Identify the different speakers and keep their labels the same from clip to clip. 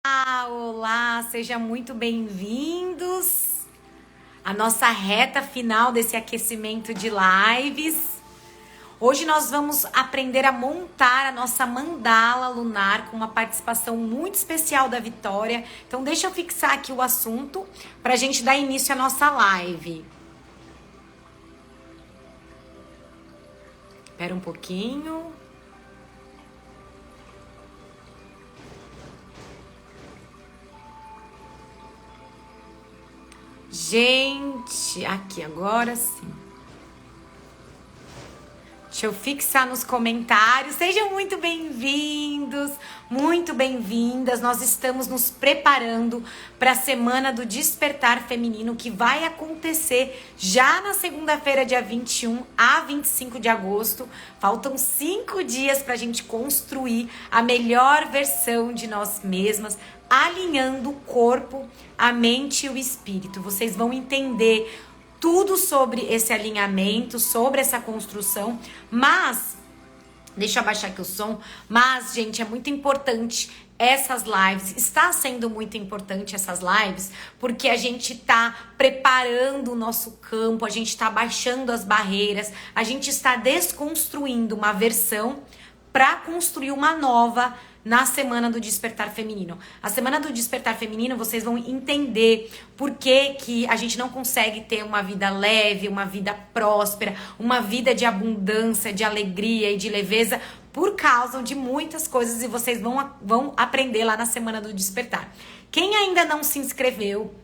Speaker 1: Olá, sejam muito bem-vindos à nossa reta final desse aquecimento de lives. Hoje nós vamos aprender a montar a nossa mandala lunar com uma participação muito especial da Vitória. Então deixa eu fixar aqui o assunto para a gente dar início à nossa live. Espera um pouquinho. Gente, aqui agora sim. Deixa eu fixar nos comentários. Sejam muito bem-vindos, muito bem-vindas. Nós estamos nos preparando para a Semana do Despertar Feminino, que vai acontecer já na segunda-feira, dia 21 a 25 de agosto. Faltam 5 dias para a gente construir a melhor versão de nós mesmas, alinhando o corpo, a mente e o espírito. Vocês vão entender tudo sobre esse alinhamento, sobre essa construção, mas, deixa eu abaixar aqui o som, mas, gente, é muito importante essas lives, está sendo muito importante essas lives, porque a gente está preparando o nosso campo, a gente está baixando as barreiras, a gente está desconstruindo uma versão para construir uma nova na Semana do Despertar Feminino. A Semana do Despertar Feminino, vocês vão entender por que a gente não consegue ter uma vida leve, uma vida próspera, uma vida de abundância, de alegria e de leveza, por causa de muitas coisas, e vocês vão aprender lá na Semana do Despertar. Quem ainda não se inscreveu,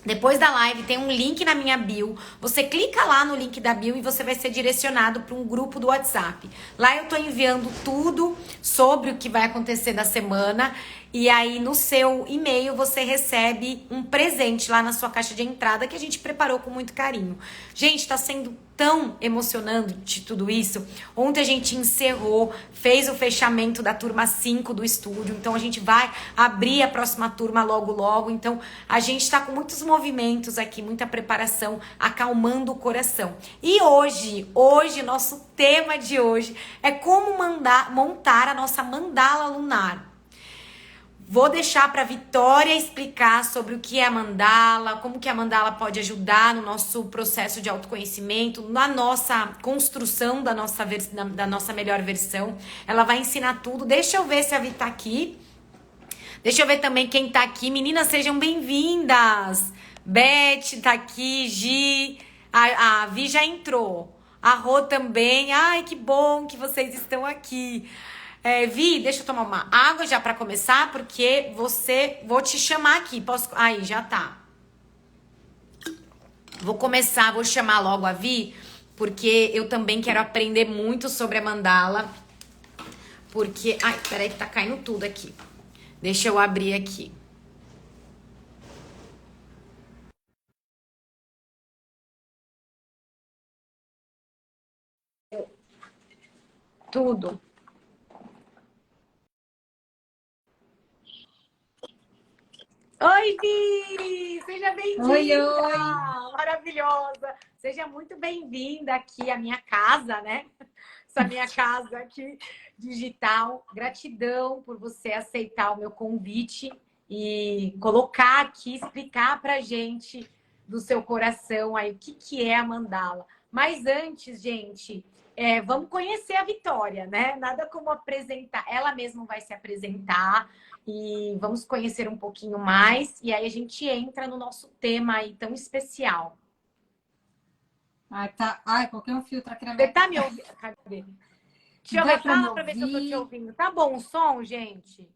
Speaker 1: depois da live tem um link na minha bio. Você clica lá no link da bio e você vai ser direcionado para um grupo do WhatsApp. Lá eu tô enviando tudo sobre o que vai acontecer na semana. E aí no seu e-mail você recebe um presente lá na sua caixa de entrada que a gente preparou com muito carinho. Gente, tá sendo tão emocionante tudo isso. Ontem a gente encerrou, fez o fechamento da turma 5 do estúdio. Então a gente vai abrir a próxima turma logo logo. Então a gente tá com muitos movimentos aqui, muita preparação, acalmando o coração. E hoje, nosso tema de hoje é como montar a nossa mandala lunar. Vou deixar para a Vitória explicar sobre o que é a mandala, como que a mandala pode ajudar no nosso processo de autoconhecimento, na nossa construção da nossa melhor versão. Ela vai ensinar tudo. Deixa eu ver se a Vi tá aqui. Deixa eu ver também quem tá aqui. Meninas, sejam bem-vindas. Beth tá aqui, Gi. A Vi já entrou. A Rô também. Ai, que bom que vocês estão aqui. Vi, deixa eu tomar uma água já pra começar, porque vou te chamar aqui. Posso? Aí, já tá. Vou chamar logo a Vi, porque eu também quero aprender muito sobre a mandala. Porque, ai, peraí que tá caindo tudo aqui. Deixa eu abrir aqui. Tudo. Oi, Vi! Seja
Speaker 2: Oi,
Speaker 1: bem-vinda!
Speaker 2: oi!
Speaker 1: Maravilhosa! Seja muito bem-vinda aqui à minha casa, né? Essa minha casa aqui digital. Gratidão por você aceitar o meu convite e colocar aqui, explicar pra gente do seu coração aí o que é a mandala. Mas antes, gente, vamos conhecer a Vitória, né? Nada como apresentar. Ela mesma vai se apresentar e vamos conhecer um pouquinho mais. E aí a gente entra no nosso tema aí tão especial.
Speaker 2: Ai, tá. Ai, coloquei um filtro aqui na
Speaker 1: Você
Speaker 2: minha
Speaker 1: tá
Speaker 2: cara.
Speaker 1: me ouvindo? Cadê? Deixa eu
Speaker 2: Dá
Speaker 1: ver,
Speaker 2: para me
Speaker 1: fala pra ver se eu tô te
Speaker 2: ouvir?
Speaker 1: ouvindo. Tá bom o som, gente?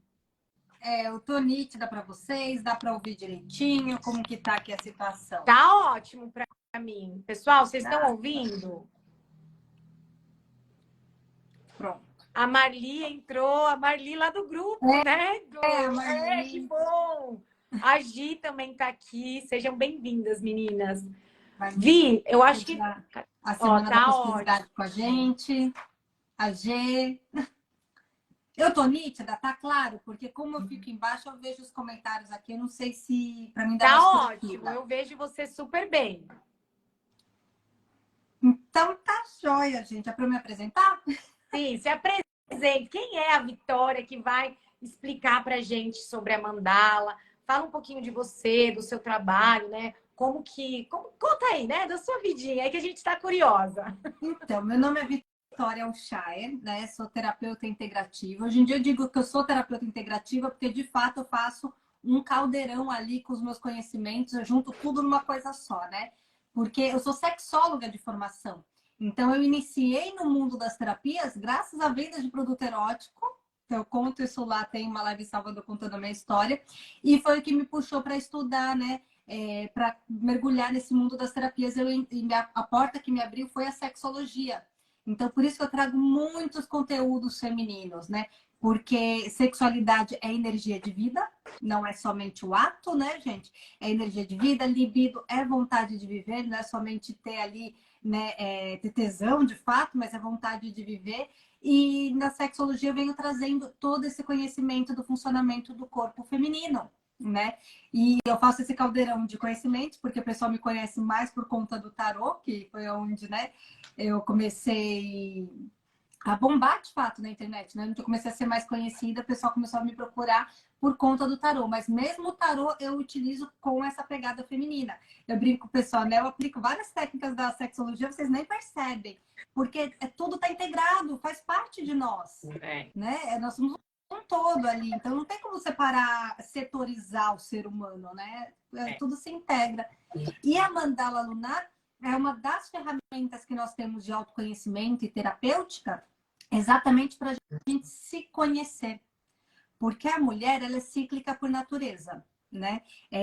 Speaker 2: Eu tô nítida para vocês? Dá para ouvir direitinho? Como que tá aqui a situação?
Speaker 1: Tá ótimo pra mim. Pessoal, vocês estão
Speaker 2: Tá?
Speaker 1: ouvindo?
Speaker 2: Pronto.
Speaker 1: A Marli entrou, a Marli lá do grupo, né? Que
Speaker 2: Marli.
Speaker 1: bom! A Gi também tá aqui. Sejam bem-vindas, meninas.
Speaker 2: Marli,
Speaker 1: Vi, eu acho que...
Speaker 2: a
Speaker 1: Ó,
Speaker 2: Semana da
Speaker 1: tá
Speaker 2: Prosperidade com a
Speaker 1: ótimo.
Speaker 2: gente. A G. Eu tô nítida, tá claro? Porque como eu fico embaixo, eu vejo os comentários aqui. Eu não sei se para mim dá mais
Speaker 1: Tá ótimo,
Speaker 2: curtida.
Speaker 1: eu vejo você super bem.
Speaker 2: Então tá jóia, gente. É para me apresentar?
Speaker 1: Sim, se apresente. Quem é a Vitória que vai explicar pra gente sobre a mandala. Fala um pouquinho de você, do seu trabalho, né? Conta aí, né? Da sua vidinha, aí que a gente está curiosa.
Speaker 2: Então, meu nome é Vitória Alshire, né? Sou terapeuta integrativa. Hoje em dia eu digo que eu sou terapeuta integrativa porque, de fato, eu faço um caldeirão ali com os meus conhecimentos, eu junto tudo numa coisa só, né? Porque eu sou sexóloga de formação. Então, eu iniciei no mundo das terapias graças à venda de produto erótico. Então, eu conto isso lá, tem uma live em Salvador contando a minha história. E foi o que me puxou para estudar, né? Para mergulhar nesse mundo das terapias. A porta que me abriu foi a sexologia. Então, por isso que eu trago muitos conteúdos femininos, né? Porque sexualidade é energia de vida, não é somente o ato, né, gente? É energia de vida, libido é vontade de viver, não é somente ter ali, né, ter tesão de fato, mas é vontade de viver. E na sexologia eu venho trazendo todo esse conhecimento do funcionamento do corpo feminino, né? E eu faço esse caldeirão de conhecimentos, porque o pessoal me conhece mais por conta do tarô, que foi onde, né, eu comecei a bombar de fato na internet, né? Eu comecei a ser mais conhecida, o pessoal começou a me procurar por conta do tarô. Mas mesmo o tarô eu utilizo com essa pegada feminina. Eu brinco com o pessoal, né? Eu aplico várias técnicas da sexologia, vocês nem percebem. Porque tudo está integrado, faz parte de nós. Né? Nós somos um todo ali. Então não tem como separar, setorizar o ser humano, né? Tudo se integra. E a mandala lunar é uma das ferramentas que nós temos de autoconhecimento e terapêutica exatamente para a gente se conhecer. Porque a mulher, ela é cíclica por natureza, né?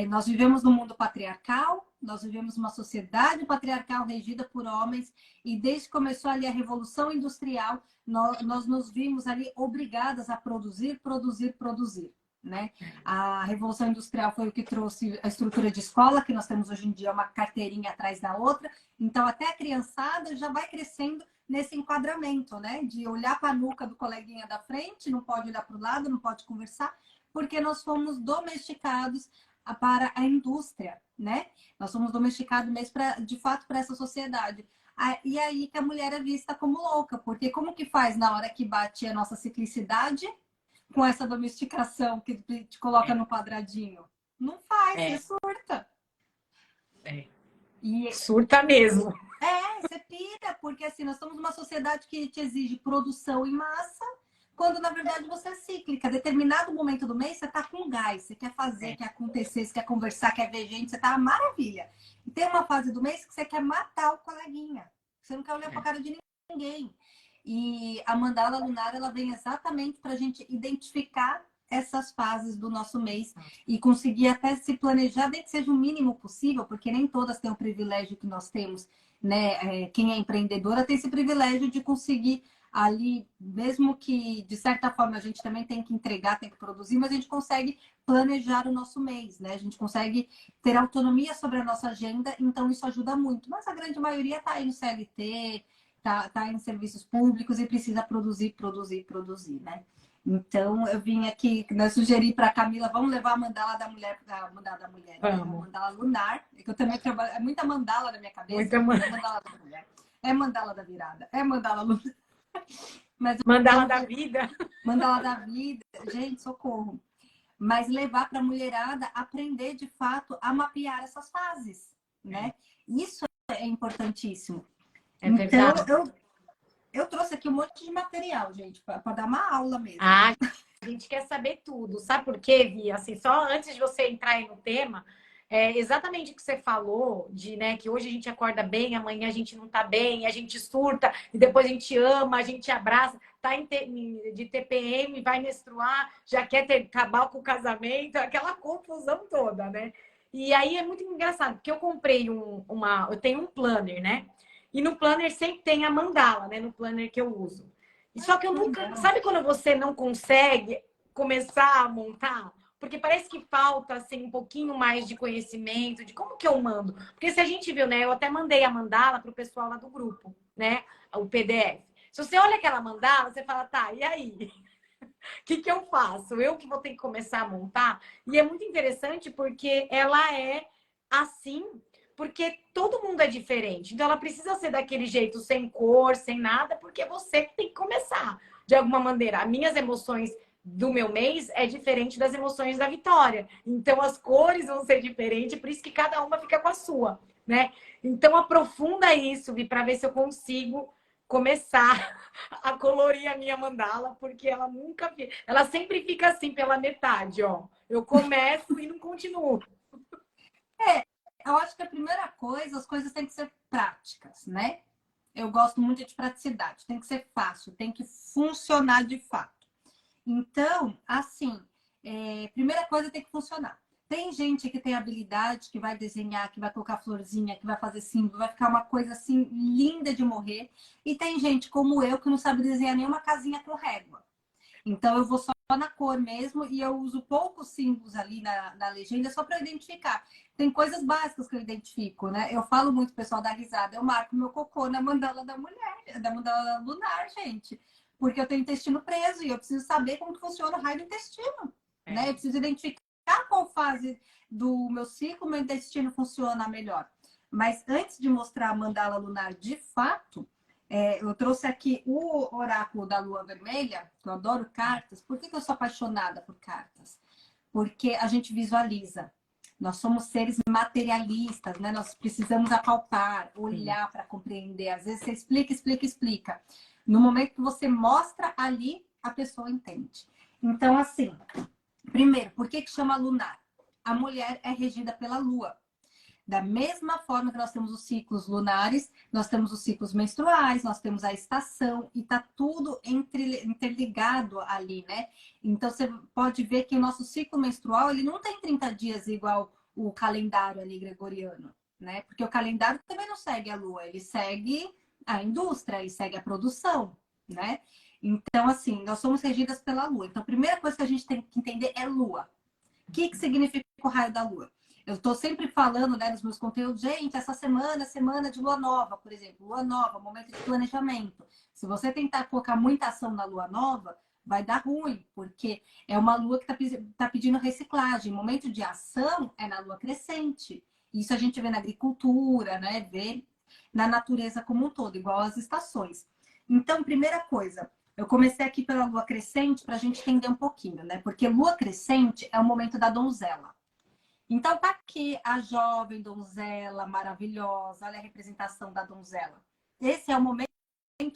Speaker 2: Nós vivemos num mundo patriarcal, nós vivemos uma sociedade patriarcal regida por homens, e desde que começou ali a Revolução Industrial, nós nos vimos ali obrigadas a produzir, produzir, produzir. Né? A Revolução Industrial foi o que trouxe a estrutura de escola, que nós temos hoje em dia uma carteirinha atrás da outra. Então, até a criançada já vai crescendo nesse enquadramento, né? De olhar para a nuca do coleguinha da frente, não pode olhar para o lado, não pode conversar, porque nós fomos domesticados para a indústria, né? Nós somos domesticados mesmo, de fato, para essa sociedade. E aí que a mulher é vista como louca, porque como que faz na hora que bate a nossa ciclicidade com essa domesticação que te coloca no quadradinho? Não faz, você surta.
Speaker 1: Surta mesmo.
Speaker 2: Você pira, porque assim, nós somos uma sociedade que te exige produção em massa, quando na verdade você é cíclica. Determinado momento do mês, você tá com gás, você quer fazer, quer acontecer, você quer conversar, quer ver gente, você tá maravilha. E tem uma fase do mês que você quer matar o coleguinha, você não quer olhar pra cara de ninguém. E a mandala lunar, ela vem exatamente para a gente identificar essas fases do nosso mês e conseguir até se planejar, nem que seja o mínimo possível, porque nem todas têm o privilégio que nós temos, né? Quem é empreendedora tem esse privilégio de conseguir ali, mesmo que de certa forma a gente também tem que entregar, tem que produzir, mas a gente consegue planejar o nosso mês, né? A gente consegue ter autonomia sobre a nossa agenda, então isso ajuda muito. Mas a grande maioria está aí no CLT, tá em serviços públicos e precisa produzir, produzir, produzir, né? Então, eu vim aqui, né, sugerir para a Camila, vamos levar a mandala da mulher, a mandala lunar, que eu também trabalho, é muita mandala na minha cabeça, mandala da mulher, é mandala da virada, é mandala lunar. Mas
Speaker 1: mandala da vida.
Speaker 2: Mandala da vida, gente, socorro. Mas levar para a mulherada aprender, de fato, a mapear essas fases, né? Isso é importantíssimo. Então, eu trouxe aqui um monte de material, gente, para dar uma aula mesmo.
Speaker 1: A gente quer saber tudo. Sabe por quê, Vi? Assim, só antes de você entrar aí no tema, exatamente o que você falou, de, né, que hoje a gente acorda bem, amanhã a gente não tá bem, a gente surta, e depois a gente ama, a gente abraça, tá de TPM, vai menstruar, já quer acabar com o casamento, aquela confusão toda, né? E aí é muito engraçado, porque eu comprei eu tenho um planner, né? E no planner sempre tem a mandala, né? No planner que eu uso. E só que eu nunca... Sabe quando você não consegue começar a montar? Porque parece que falta, assim, um pouquinho mais de conhecimento de como que eu mando. Porque se a gente viu, né? Eu até mandei a mandala pro pessoal lá do grupo, né? O PDF. Se você olha aquela mandala, você fala, tá, e aí? O que eu faço? Eu que vou ter que começar a montar? E é muito interessante porque ela é assim... Porque todo mundo é diferente. Então, ela precisa ser daquele jeito, sem cor, sem nada, porque você que tem que começar, de alguma maneira. As minhas emoções do meu mês é diferente das emoções da Vitória. Então as cores vão ser diferentes, por isso que cada uma fica com a sua, né? Então aprofunda isso, Vi, para ver se eu consigo começar a colorir a minha mandala, porque ela nunca fica, ela sempre fica assim pela metade, ó. Eu começo e não continuo.
Speaker 2: Eu acho que a primeira coisa, as coisas têm que ser práticas, né? Eu gosto muito de praticidade, tem que ser fácil, tem que funcionar de fato. Então, assim, primeira coisa tem que funcionar. Tem gente que tem habilidade, que vai desenhar, que vai colocar florzinha, que vai fazer símbolo, vai ficar uma coisa assim linda de morrer. E tem gente como eu que não sabe desenhar nenhuma casinha com régua. Então, eu vou só na cor mesmo e eu uso poucos símbolos ali na legenda só para identificar. Tem coisas básicas que eu identifico, né? Eu falo muito, o pessoal dá risada, eu marco meu cocô na mandala da mulher, da mandala lunar, gente. Porque eu tenho intestino preso e eu preciso saber como que funciona o raio do intestino, né? Eu preciso identificar qual fase do meu ciclo meu intestino funciona melhor. Mas antes de mostrar a mandala lunar de fato, eu trouxe aqui o oráculo da Lua Vermelha, que eu adoro cartas. Por que eu sou apaixonada por cartas? Porque a gente visualiza. Nós somos seres materialistas, né? Nós precisamos apalpar, olhar para compreender. Às vezes você explica, explica, explica. No momento que você mostra ali, a pessoa entende. Então, assim, primeiro, por que chama lunar? A mulher é regida pela Lua. Da mesma forma que nós temos os ciclos lunares, nós temos os ciclos menstruais, nós temos a estação, e tá tudo interligado ali, né? Então, você pode ver que o nosso ciclo menstrual, ele não tem 30 dias igual o calendário ali gregoriano, né? Porque o calendário também não segue a lua, ele segue a indústria, ele segue a produção, né? Então, assim, nós somos regidas pela lua. Então, a primeira coisa que a gente tem que entender é lua. O que significa o raio da lua? Eu estou sempre falando, né, nos meus conteúdos, gente, essa semana é semana de lua nova, por exemplo. Lua nova, momento de planejamento. Se você tentar colocar muita ação na lua nova, vai dar ruim, porque é uma lua que está pedindo reciclagem. Momento de ação é na lua crescente. Isso a gente vê na agricultura, né, vê na natureza como um todo, igual as estações. Então, primeira coisa, eu comecei aqui pela lua crescente para a gente entender um pouquinho, né? Porque lua crescente é o momento da donzela. Então, tá aqui a jovem donzela maravilhosa, olha a representação da donzela. Esse é o momento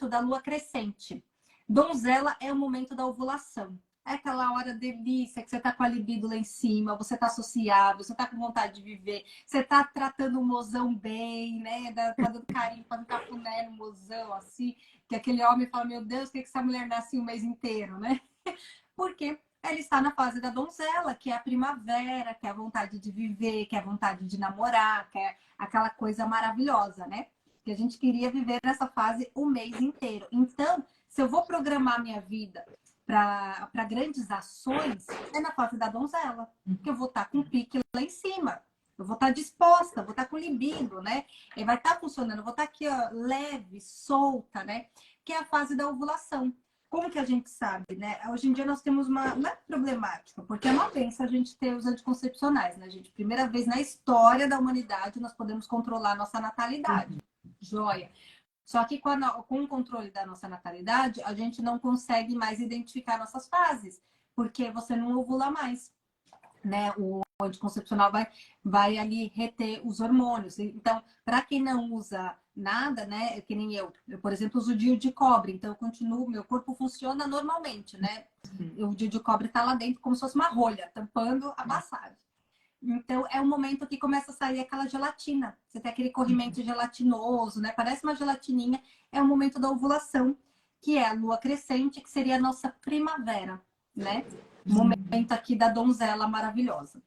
Speaker 2: da lua crescente. Donzela é o momento da ovulação. É aquela hora delícia que você tá com a libido lá em cima, você tá sociável, você tá com vontade de viver, você tá tratando o mozão bem, né? Tá dando carinho, fazendo cafuné no mozão, assim, que aquele homem fala, meu Deus, por que essa mulher nasce o mês inteiro, né? Porque ela está na fase da donzela, que é a primavera, que é a vontade de viver, que é a vontade de namorar, que é aquela coisa maravilhosa, né? Que a gente queria viver nessa fase o mês inteiro. Então, se eu vou programar minha vida para grandes ações, é na fase da donzela, que eu vou estar com o pique lá em cima. Eu vou estar disposta, vou estar com libido, né? E vai estar funcionando, eu vou estar aqui, ó, leve, solta, né? Que é a fase da ovulação. Como que a gente sabe, né? Hoje em dia nós temos uma... Não é problemática, porque é uma benção a gente ter os anticoncepcionais, né, gente? Primeira vez na história da humanidade nós podemos controlar a nossa natalidade. Joia. Só que com o controle da nossa natalidade, a gente não consegue mais identificar nossas fases, porque você não ovula mais, né? O anticoncepcional vai ali reter os hormônios. Então, para quem não usa nada, né? Que nem eu, por exemplo, uso o DIU de cobre, então eu continuo, meu corpo funciona normalmente, né? O DIU de cobre tá lá dentro como se fosse uma rolha, tampando a passagem. Então, é o momento que começa a sair aquela gelatina. Você tem aquele corrimento gelatinoso, né? Parece uma gelatininha. É o momento da ovulação, que é a lua crescente, que seria a nossa primavera, né? Momento aqui da donzela maravilhosa.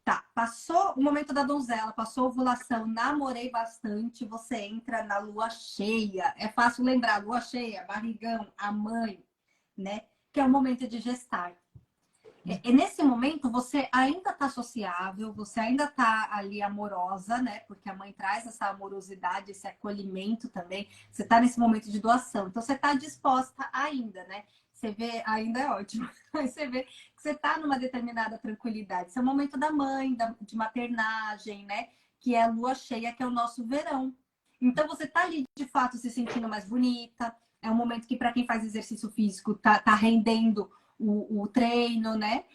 Speaker 2: Tá, passou o momento da donzela, passou a ovulação, namorei bastante, você entra na lua cheia. É fácil lembrar, lua cheia, barrigão, a mãe, né? Que é o momento de gestar. E nesse momento você ainda tá sociável, você ainda tá ali amorosa, né? Porque a mãe traz essa amorosidade, esse acolhimento também. Você tá nesse momento de doação, então você tá disposta ainda, né? Você vê, ainda é ótimo, mas você vê que você tá numa determinada tranquilidade. Esse é o momento da mãe, de maternagem, né? Que é a lua cheia, que é o nosso verão. Então você tá ali de fato se sentindo mais bonita. É um momento que para quem faz exercício físico tá rendendo o treino, né?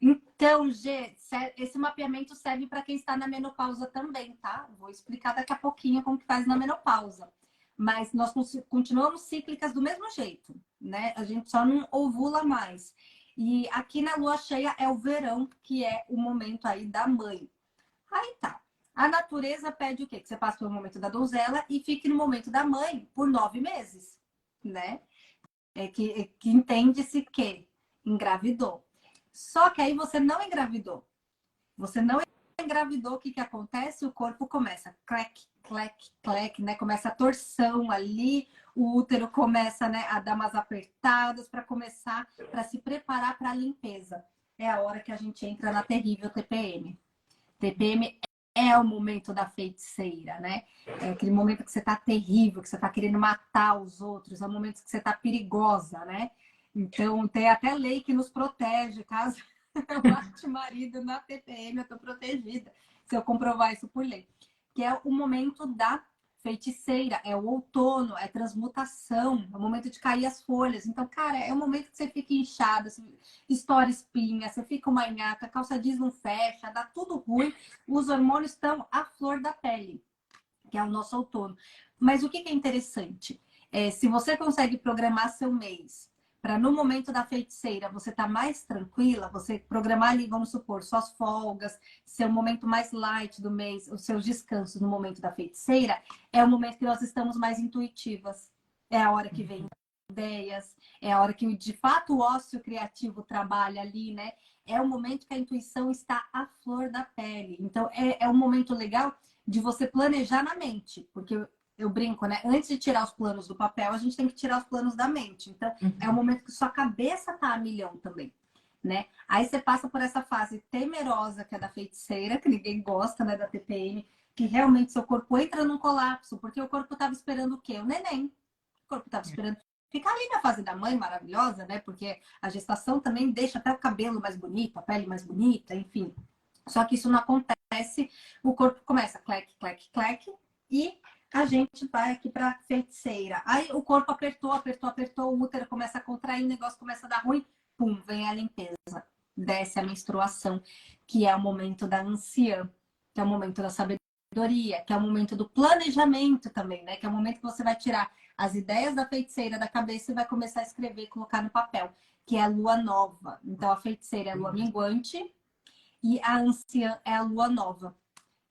Speaker 2: Então, Gê, esse mapeamento serve para quem está na menopausa também, tá? Vou explicar daqui a pouquinho como que faz na menopausa. Mas nós continuamos cíclicas do mesmo jeito, né? A gente só não ovula mais. E aqui na lua cheia é o verão, que é o momento aí da mãe. Aí tá. A natureza pede o quê? Que você passe pelo momento da donzela e fique no momento da mãe por 9 meses, né? Que entende-se que engravidou. Só que aí você não engravidou. Você não engravidou, o que que acontece? O corpo começa clec, clec, clec, né? Começa a torção ali, o útero começa, né, a dar umas apertadas para começar, para se preparar para a limpeza. É a hora que a gente entra na terrível TPM. TPM é o momento da feiticeira, né? É aquele momento que você tá terrível, que você tá querendo matar os outros, é o momento que você tá perigosa, né? Então, tem até lei que nos protege, caso eu mate marido na TPM, eu tô protegida, se eu comprovar isso por lei. Que é o momento da feiticeira, é o outono, é transmutação, é o momento de cair as folhas. Então, cara, é o momento que você fica inchada, estoura espinha, você fica manhaca, a calça jeans não fecha, dá tudo ruim, os hormônios estão à flor da pele, que é o nosso outono. Mas o que é interessante? Se você consegue programar seu mês para no momento da feiticeira você estar mais tranquila, você programar ali, vamos supor, suas folgas, seu momento mais light do mês, os seus descansos no momento da feiticeira, é o momento que nós estamos mais intuitivas. É a hora que vem ideias, é a hora que de fato o ócio criativo trabalha ali, né? É o momento que a intuição está à flor da pele. Então é um momento legal de você planejar na mente, porque eu brinco, né? Antes de tirar os planos do papel, a gente tem que tirar os planos da mente. Então, é o momento que sua cabeça tá a milhão também, né? Aí você passa por essa fase temerosa, que é da feiticeira, que ninguém gosta, né? Da TPM, que realmente seu corpo entra num colapso, porque o corpo tava esperando o quê? O neném. O corpo tava esperando ficar ali na fase da mãe, maravilhosa, né? Porque a gestação também deixa até o cabelo mais bonito, a pele mais bonita, enfim. Só que isso não acontece, o corpo começa clec, clec, clec, e a gente vai aqui para feiticeira. Aí o corpo apertou, apertou, apertou, o útero começa a contrair, o negócio começa a dar ruim, pum, vem a limpeza. Desce a menstruação, que é o momento da anciã, que é o momento da sabedoria, que é o momento do planejamento também, né? Que é o momento que você vai tirar as ideias da feiticeira da cabeça e vai começar a escrever, colocar no papel, que é a lua nova. Então a feiticeira é a lua minguante e a anciã é a lua nova,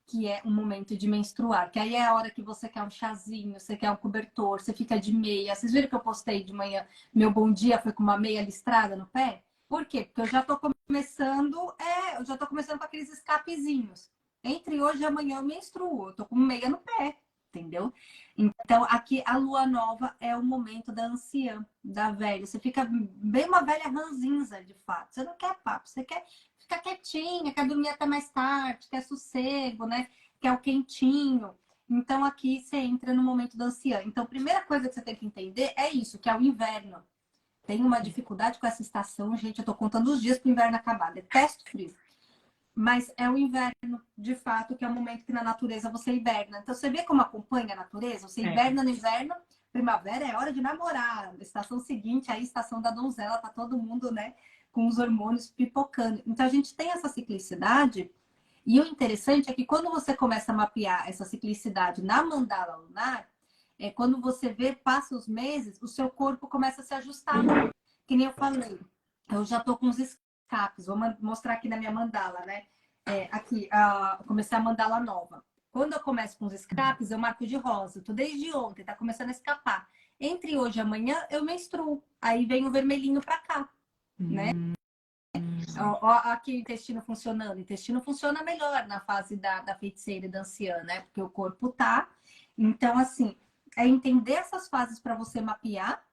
Speaker 2: que é um momento de menstruar, que aí é a hora que você quer um chazinho, você quer um cobertor, você fica de meia. Vocês viram que eu postei de manhã, meu bom dia foi com uma meia listrada no pé? Por quê? Porque eu já tô começando com aqueles escapezinhos. Entre hoje e amanhã eu menstruo, eu tô com meia no pé, entendeu? Então, aqui a lua nova é o momento da anciã, da velha. Você fica bem uma velha ranzinza, de fato. Você não quer papo, você quer ficar quietinha, quer dormir até mais tarde, quer sossego, né? Quer o quentinho. Então, aqui você entra no momento da anciã. Então, a primeira coisa que você tem que entender é isso, que é o inverno. Tem uma dificuldade com essa estação, gente. Eu tô contando os dias para o inverno acabar. Detesto frio. Mas é o inverno, de fato, que é o momento que na natureza você hiberna. Então, você vê como acompanha a natureza? Você hiberna no inverno, primavera é hora de namorar. Estação seguinte, aí estação da donzela, tá todo mundo, né, com os hormônios pipocando. Então, a gente tem essa ciclicidade. E o interessante é que quando você começa a mapear essa ciclicidade na mandala lunar, quando você vê, passa os meses, o seu corpo começa a se ajustar. Que nem eu falei, eu já tô com os escapes. Vou mostrar aqui na minha mandala, né? Aqui, comecei a mandala nova. Quando eu começo com os escapes, eu marco de rosa. Tô desde ontem, tá começando a escapar. Entre hoje e amanhã, eu menstruo. Aí vem o vermelhinho pra cá, né? Ó, aqui o intestino funcionando. O intestino funciona melhor na fase da feiticeira e da anciã, né? Porque o corpo tá. Então, assim, é entender essas fases para você mapear.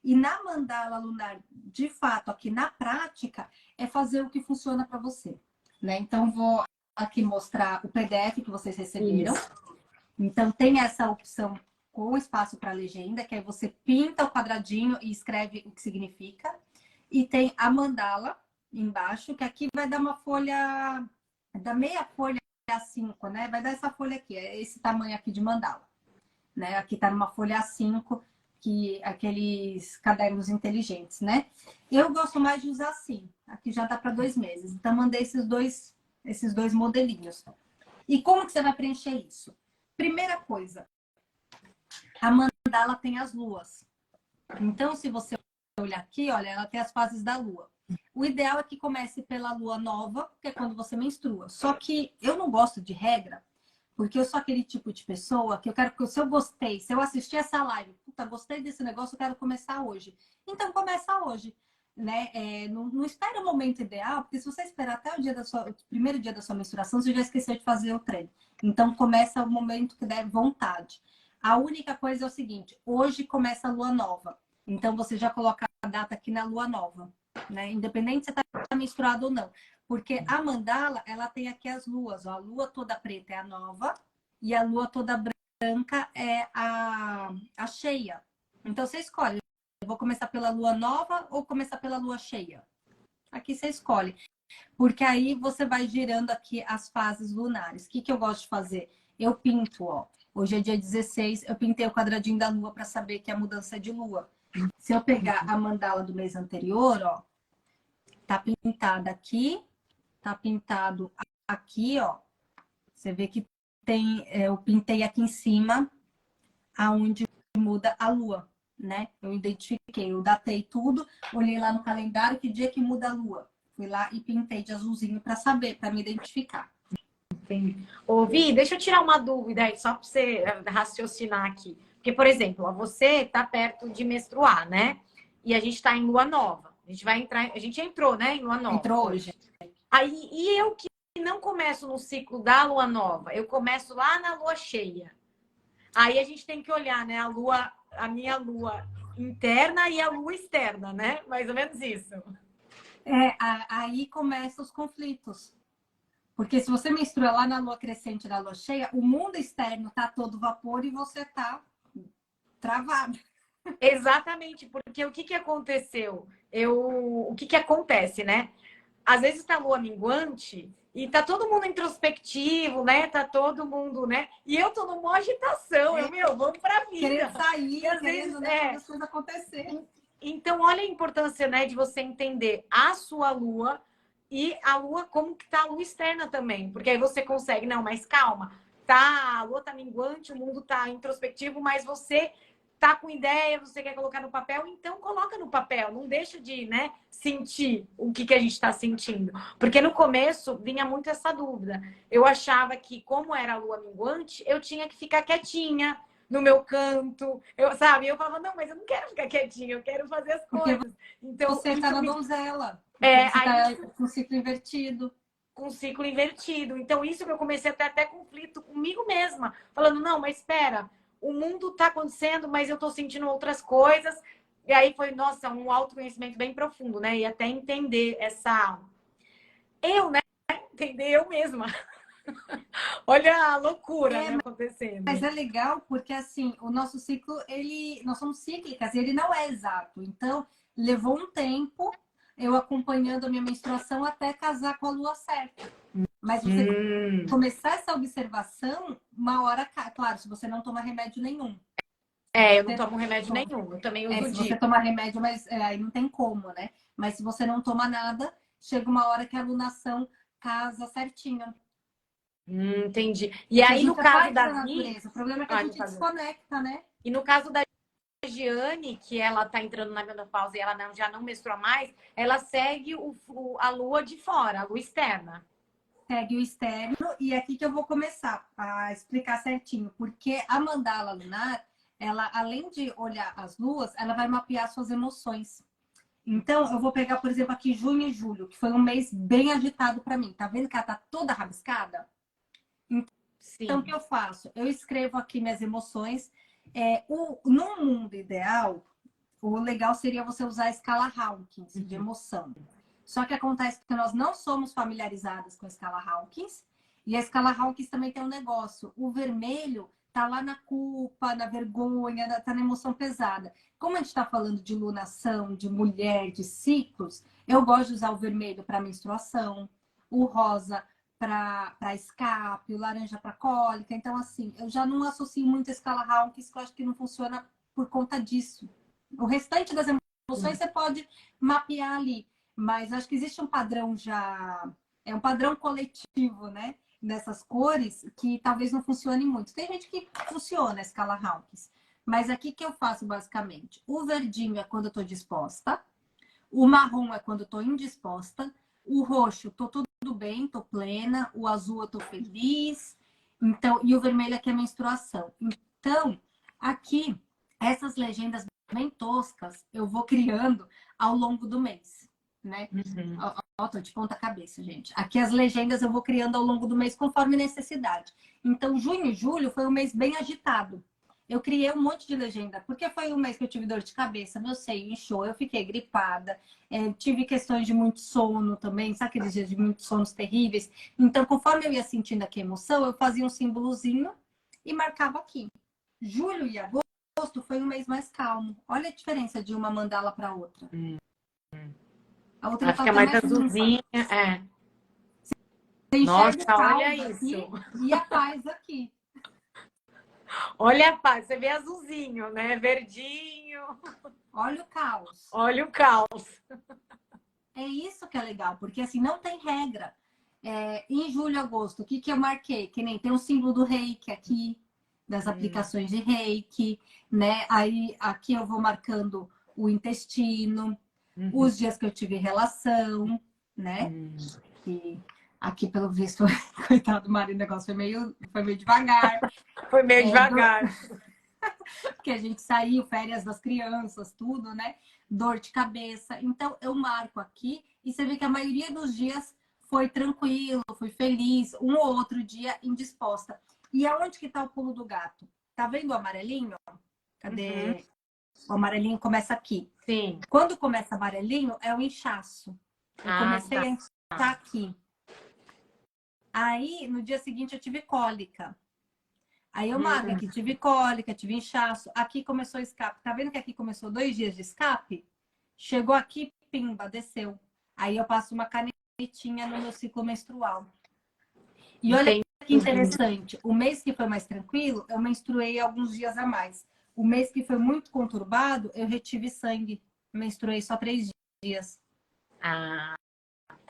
Speaker 2: E na mandala lunar, de fato, aqui na prática, é fazer o que funciona para você, né? Então, vou aqui mostrar o PDF que vocês receberam. Isso. Então, tem essa opção com espaço para legenda, que aí você pinta o quadradinho e escreve o que significa. E tem a mandala embaixo, que aqui vai dar uma folha, da meia folha A5, né? Vai dar essa folha aqui, é esse tamanho aqui de mandala, né? Aqui tá numa folha A5, aqueles cadernos inteligentes, né? Eu gosto mais de usar assim. Aqui já dá para 2 meses. Então, mandei esses dois modelinhos. E como que você vai preencher isso? Primeira coisa, a mandala tem as luas. Então, se você olhar aqui, olha, ela tem as fases da lua. O ideal é que comece pela lua nova, que é quando você menstrua. Só que eu não gosto de regra, porque eu sou aquele tipo de pessoa que eu quero que, se eu gostei, se eu assistir essa live, puta, gostei desse negócio, eu quero começar hoje. Então, começa hoje. Né? Não espera o momento ideal, porque se você esperar até o primeiro dia da sua menstruação, você já esqueceu de fazer o treino. Então, começa o momento que der vontade. A única coisa é o seguinte, hoje começa a lua nova. Então, você já coloca a data aqui na lua nova, né? Independente se você está menstruado ou não. Porque a mandala, ela tem aqui as luas. Ó. A lua toda preta é a nova e a lua toda branca é a cheia. Então, você escolhe. Eu vou começar pela lua nova ou começar pela lua cheia? Aqui você escolhe. Porque aí você vai girando aqui as fases lunares. O que eu gosto de fazer? Eu pinto, ó. Hoje é dia 16, eu pintei o quadradinho da lua para saber que a mudança é de lua. Se eu pegar a mandala do mês anterior, ó, tá pintada aqui, tá pintado aqui, ó. Você vê que tem, eu pintei aqui em cima, aonde muda a lua, né? Eu identifiquei, eu datei tudo, olhei lá no calendário que dia que muda a lua. Fui lá e pintei de azulzinho para saber, para me identificar.
Speaker 1: Entendi. Ô, Vi, deixa eu tirar uma dúvida aí, só para você raciocinar aqui. Porque, por exemplo, ó, você está perto de menstruar, né? E a gente está em lua nova. A gente vai entrar, a gente entrou, né, em lua nova.
Speaker 2: Entrou hoje.
Speaker 1: Aí, e eu que não começo no ciclo da lua nova, eu começo lá na lua cheia. Aí a gente tem que olhar, né, a minha lua interna e a lua externa, né? Mais ou menos isso.
Speaker 2: Aí começam os conflitos. Porque se você menstrua lá na lua crescente, na lua cheia, o mundo externo tá todo vapor e você tá travado.
Speaker 1: Exatamente, porque o que que aconteceu? O que que acontece, né? Às vezes tá lua minguante e tá todo mundo introspectivo, né? Tá todo mundo, né? E eu tô numa agitação, vamos pra vida.
Speaker 2: Querendo sair,
Speaker 1: E às
Speaker 2: querendo,
Speaker 1: vezes,
Speaker 2: né, as coisas acontecer.
Speaker 1: Então, olha a importância, né, de você entender a sua lua e a lua, como que tá a lua externa também. Porque aí você consegue, não, mas calma, tá, a lua tá minguante, o mundo tá introspectivo, mas você tá com ideia, você quer colocar no papel, então coloca no papel, não deixa de, né, sentir o que a gente está sentindo. Porque no começo vinha muito essa dúvida. Eu achava que, como era a lua minguante, eu tinha que ficar quietinha no meu canto, sabe? Eu falava, não, mas eu não quero ficar quietinha, eu quero fazer as
Speaker 2: Porque
Speaker 1: coisas. Então,
Speaker 2: você tá na donzela.
Speaker 1: É,
Speaker 2: Você
Speaker 1: aí
Speaker 2: tá com o ciclo invertido.
Speaker 1: com um ciclo invertido. Então, isso que eu comecei a ter até conflito comigo mesma, falando, não, mas espera, o mundo tá acontecendo, mas eu tô sentindo outras coisas. E aí foi, nossa, um autoconhecimento bem profundo, né? E até entender essa. Eu, né? Entender eu mesma. Olha a loucura, né, acontecendo.
Speaker 2: Mas é legal porque, assim, o nosso ciclo, nós somos cíclicas, ele não é exato. Então, levou um tempo eu acompanhando a minha menstruação até casar com a lua certa. Mas você começar essa observação, uma hora, claro, se você não toma remédio nenhum.
Speaker 1: Eu não tomo remédio nenhum, eu também uso
Speaker 2: se você tomar remédio, mas aí não tem como, né? Mas se você não toma nada, chega uma hora que a lunação casa certinho.
Speaker 1: Entendi. E aí, no caso da
Speaker 2: natureza, o problema é que a gente desconecta, né?
Speaker 1: E no caso da Giane, que ela tá entrando na menopausa e ela já não menstrua mais, ela segue a lua de fora, a lua externa.
Speaker 2: Segue o externo, e é aqui que eu vou começar a explicar certinho, porque a mandala lunar, ela, além de olhar as luas, ela vai mapear suas emoções. Então, eu vou pegar, por exemplo, aqui junho e julho, que foi um mês bem agitado para mim. Tá vendo que ela tá toda rabiscada? Então, o que eu faço? Eu escrevo aqui minhas emoções. No mundo ideal, o legal seria você usar a escala Hawkins de emoção. Só que acontece que nós não somos familiarizadas com a escala Hawkins. E a escala Hawkins também tem um negócio. O vermelho tá lá na culpa, na vergonha, tá na emoção pesada. Como a gente está falando de lunação, de mulher, de ciclos, eu gosto de usar o vermelho para menstruação, o rosa para escape, o laranja para cólica. Então, assim, eu já não associo muito a escala Hawkins, que eu acho que não funciona por conta disso. O restante das emoções você pode mapear ali, mas acho que existe um padrão já, é um padrão coletivo, né? Dessas cores que talvez não funcione muito. Tem gente que funciona a escala Hawkins, mas aqui que eu faço basicamente. O verdinho é quando eu estou disposta, o marrom é quando eu estou indisposta, o roxo, tô tudo bem, tô plena, o azul eu tô feliz, então, e o vermelho aqui é menstruação. Então, aqui, essas legendas bem toscas, eu vou criando ao longo do mês, né? Ó, tô de ponta cabeça, gente. Aqui as legendas eu vou criando ao longo do mês conforme necessidade. Então, junho e julho foi um mês bem agitado. Eu criei um monte de legenda, porque foi um mês que eu tive dor de cabeça, meu seio inchou, eu fiquei gripada, tive questões de muito sono também, sabe aqueles dias de muitos sonos terríveis? Então, conforme eu ia sentindo aqui a emoção, eu fazia um símbolozinho e marcava aqui. Julho e agosto foi um mês mais calmo. Olha a diferença de uma mandala para outra. A outra
Speaker 1: Ela
Speaker 2: tá
Speaker 1: fica
Speaker 2: até
Speaker 1: mais
Speaker 2: mais limpa.
Speaker 1: azulzinha, é.
Speaker 2: Você enxerga o
Speaker 1: Nossa, olha
Speaker 2: caos
Speaker 1: isso.
Speaker 2: aqui e a paz aqui.
Speaker 1: Olha a paz, você vê azulzinho, né? Verdinho.
Speaker 2: Olha o caos.
Speaker 1: Olha o caos.
Speaker 2: É isso que é legal, porque assim, não tem regra. Em julho, agosto, o que eu marquei? Que nem tem um símbolo do reiki aqui, das aplicações de reiki, né? Aí aqui eu vou marcando o intestino, os dias que eu tive relação, né? E aqui, pelo visto, coitado do marido, o negócio foi meio devagar.
Speaker 1: Foi meio devagar.
Speaker 2: Porque a gente saiu, férias das crianças, tudo, né? Dor de cabeça. Então, eu marco aqui e você vê que a maioria dos dias foi tranquilo, fui feliz, um ou outro dia indisposta. E aonde que tá o pulo do gato? Tá vendo o amarelinho? Cadê? O amarelinho começa aqui.
Speaker 1: Sim.
Speaker 2: Quando começa amarelinho, é o inchaço. Eu comecei a inchar aqui. Aí, no dia seguinte, eu tive cólica. Aí eu marco aqui, tive cólica, tive inchaço. Aqui começou o escape. Tá vendo que aqui começou 2 dias de escape? Chegou aqui, pimba, desceu. Aí eu passo uma canetinha no meu ciclo menstrual. E olha que interessante. O mês que foi mais tranquilo, eu menstruei alguns dias a mais. O mês que foi muito conturbado, eu retive sangue. Menstruei só 3 dias.
Speaker 1: Ah,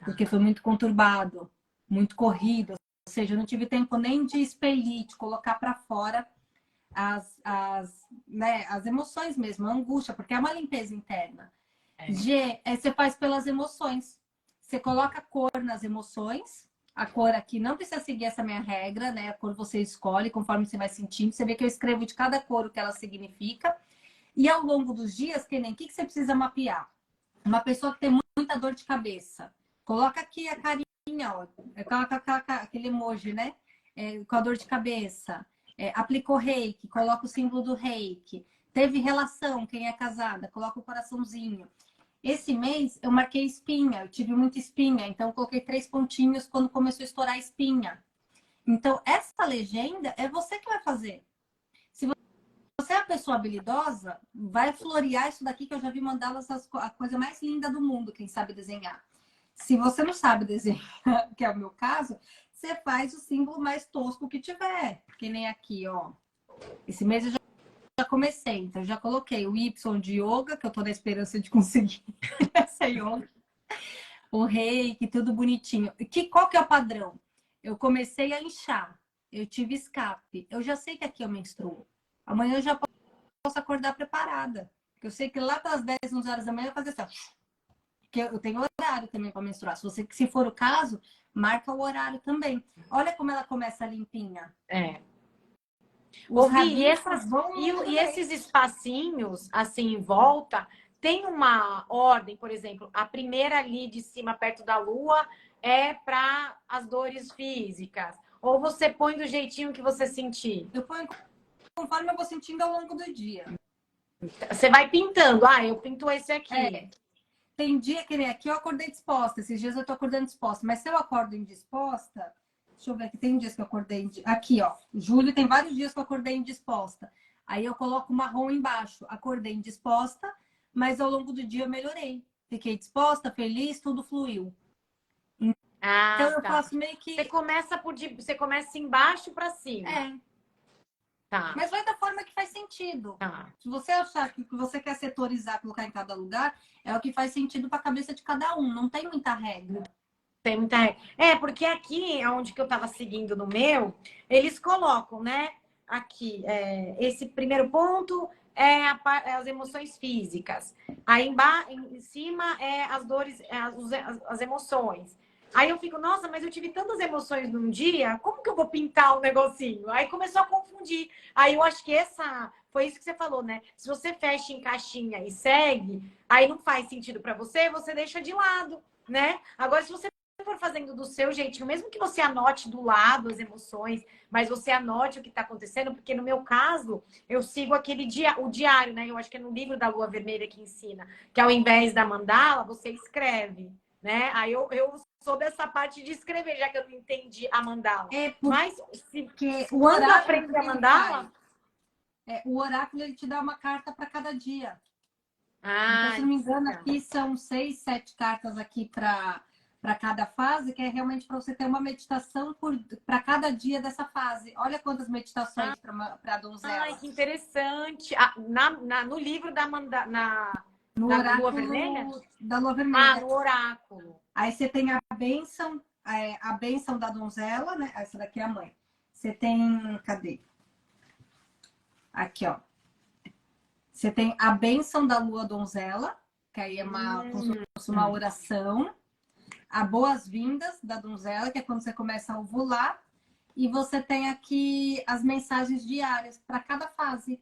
Speaker 2: Porque foi muito conturbado, muito corrido. Ou seja, eu não tive tempo nem de expelir, de colocar para fora né, as emoções mesmo, a angústia, porque é uma limpeza interna. G, você faz pelas emoções. Você coloca cor nas emoções. A cor aqui não precisa seguir essa minha regra, né? A cor você escolhe conforme você vai sentindo. Você vê que eu escrevo de cada cor o que ela significa. E ao longo dos dias, que nem o que você precisa mapear? Uma pessoa que tem muita dor de cabeça. Coloca aqui a carinha, ó. Coloca aquele emoji, né? Com a dor de cabeça. Aplicou reiki, coloca o símbolo do reiki. Teve relação, quem é casada, coloca o coraçãozinho. Esse mês eu marquei espinha, eu tive muita espinha, então eu coloquei 3 pontinhos quando começou a estourar a espinha. Então, essa legenda é você que vai fazer. Se você é uma pessoa habilidosa, vai florear isso daqui que eu já vi mandá-las a coisa mais linda do mundo, quem sabe desenhar. Se você não sabe desenhar, que é o meu caso, você faz o símbolo mais tosco que tiver. Que nem aqui, ó. Esse mês eu já comecei, então eu já coloquei o Y de yoga, que eu tô na esperança de conseguir essa yoga. O reiki, tudo bonitinho. Qual que é o padrão? Eu comecei a inchar, eu tive escape. Eu já sei que aqui eu menstruo. Amanhã eu já posso acordar preparada. Porque eu sei que lá para as 10, 11 horas da manhã eu vou fazer assim. Porque eu tenho horário também para menstruar. Se for o caso, marca o horário também. Olha como ela começa limpinha.
Speaker 1: Ouvi, e esses espacinhos, assim, em volta, tem uma ordem, por exemplo, a primeira ali de cima, perto da lua, é para as dores físicas. Ou você põe do jeitinho que você sentir?
Speaker 2: Eu ponho conforme eu vou sentindo ao longo do dia.
Speaker 1: Você vai pintando. Ah, eu pinto esse aqui.
Speaker 2: Tem dia que nem aqui eu acordei disposta. Esses dias eu tô acordando disposta. Mas se eu acordo indisposta... Deixa eu ver aqui. Tem dias que eu acordei... Aqui, ó. Julho tem vários dias que eu acordei indisposta. Aí eu coloco marrom embaixo. Acordei indisposta, mas ao longo do dia eu melhorei. Fiquei disposta, feliz, tudo fluiu. Então eu faço meio que...
Speaker 1: Você começa embaixo para cima. Tá,
Speaker 2: Mas vai da forma que faz sentido.
Speaker 1: tá.
Speaker 2: Se você achar que o que você quer setorizar, colocar em cada lugar, é o que faz sentido para a cabeça de cada um. Não tem muita regra.
Speaker 1: Tem muita regra. É, porque aqui, onde que eu tava seguindo no meu, eles colocam, né? Aqui, esse primeiro ponto é as emoções físicas. Aí em cima é as dores, as emoções. Aí eu fico, nossa, mas eu tive tantas emoções num dia, como que eu vou pintar um negocinho? Aí começou a confundir. Aí eu acho que foi isso que você falou, né? Se você fecha em caixinha e segue, aí não faz sentido para você, você deixa de lado, né? Agora, se você for fazendo do seu jeitinho, mesmo que você anote do lado as emoções, mas você anote o que está acontecendo, porque no meu caso, eu sigo o diário, né? Eu acho que é no livro da Lua Vermelha que ensina, que ao invés da mandala, você escreve, né? Aí eu sou dessa parte de escrever, já que eu não entendi a mandala.
Speaker 2: É
Speaker 1: Mas
Speaker 2: porque o
Speaker 1: quando eu
Speaker 2: oráculo
Speaker 1: aprendo a
Speaker 2: que ele
Speaker 1: mandala...
Speaker 2: faz, o oráculo ele te dá uma carta para cada dia. Então,
Speaker 1: Ah,
Speaker 2: se não me engano,
Speaker 1: então.
Speaker 2: aqui são 6, 7 cartas aqui para cada fase, que é realmente para você ter uma meditação para cada dia dessa fase. Olha quantas meditações para a
Speaker 1: Ai,
Speaker 2: donzela.
Speaker 1: que interessante. No livro
Speaker 2: No
Speaker 1: da Lua Vermelha?
Speaker 2: oráculo da lua
Speaker 1: Ah,
Speaker 2: vermelha.
Speaker 1: no oráculo.
Speaker 2: Aí você tem a bênção da donzela, né? Essa daqui é a mãe. Você tem, cadê? Aqui, ó. Você tem a bênção da lua donzela, que aí é como se fosse uma oração. A boas-vindas da donzela, que é quando você começa a ovular. E você tem aqui as mensagens diárias para cada fase.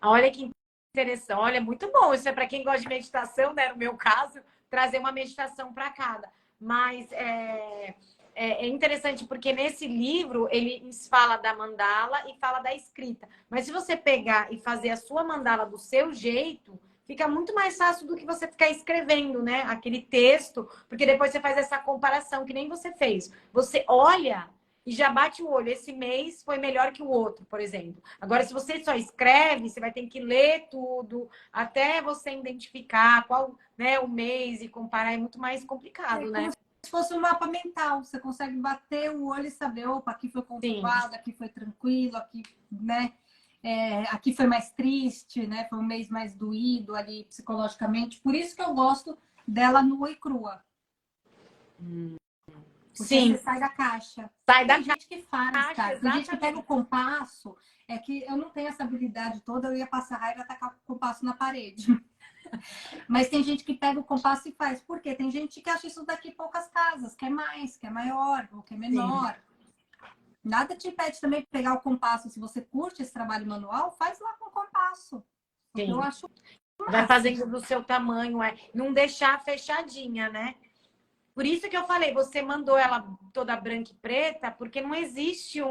Speaker 1: Olha que interessante. Olha, muito bom. Isso é para quem gosta de meditação, né? No meu caso, trazer uma meditação para cada. Mas é interessante porque nesse livro ele fala da mandala e fala da escrita. Mas se você pegar e fazer a sua mandala do seu jeito, fica muito mais fácil do que você ficar escrevendo, né? Aquele texto, porque depois você faz essa comparação que nem você fez. Você olha e já bate o olho. Esse mês foi melhor que o outro, por exemplo. Agora, se você só escreve, você vai ter que ler tudo até você identificar qual, né, o mês e comparar. É muito mais complicado, né?
Speaker 2: Se fosse um mapa mental, você consegue bater o olho e saber, opa, aqui foi
Speaker 1: Sim.
Speaker 2: conturbado, aqui foi tranquilo, aqui, né? Aqui foi mais triste, né? Foi um mês mais doído ali psicologicamente. Por isso que eu gosto dela nua e crua. Porque você
Speaker 1: Sim,
Speaker 2: sai da caixa.
Speaker 1: sai da
Speaker 2: Tem gente que faz,
Speaker 1: caixa,
Speaker 2: cara. Tem gente que pega o
Speaker 1: exatamente.
Speaker 2: compasso. É que eu não tenho essa habilidade toda, eu ia passar raiva e atacar o compasso na parede. Mas tem gente que pega o compasso e faz. Por quê? Tem gente que acha isso daqui poucas casas, quer mais, quer maior, ou quer menor.
Speaker 1: Sim.
Speaker 2: Nada te impede também de pegar o compasso. Se você curte esse trabalho manual, faz lá com o compasso. Porque eu
Speaker 1: Sim.
Speaker 2: acho
Speaker 1: Vai
Speaker 2: massa.
Speaker 1: fazendo do seu tamanho, não deixar fechadinha, né? Por isso que eu falei, você mandou ela toda branca e preta, porque não existe